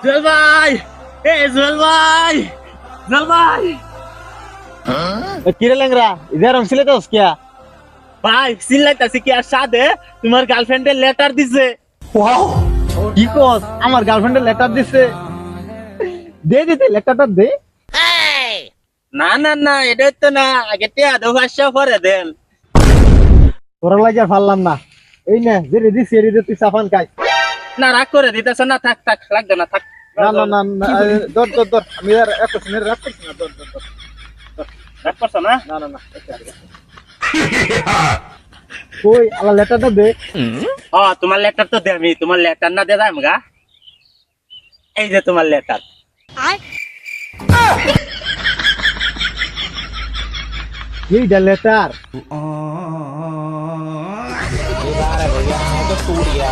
জল ভাই, এ জল ভাই, জল ভাই, কিরে ল্যাংরা ইদারম ছিলে তো কিয়া ভাই চিল্লাইতাছি কি আর সাথে তোমার গার্লফ্রেন্ডের লেটার দিছে। কি কস আমার গার্লফ্রেন্ডের লেটার দিছে দে দিতে লেটারটা দে না না না, এটা তো না, আগে টিয়া দো 500 পরে দেন। তোরা লাগিয়া পারলাম না এই না যে রেডি সে রেডি তুই সাফান খাই না রাগ করে দিতেছ না, থাক থাক, লাগবে না, থাক। না না না না দর দর দর আমি আর এক করছি না রাখ করছি না দর দর দর রাগ করছো না? না না না কই আলা লেটারটা দে তোমার লেটার তো দে, আমি তোমার লেটার না দে যাম গা। এই যে তোমার লেটার। এইটা লেটার ये बार है भैया मैं तो टूट गया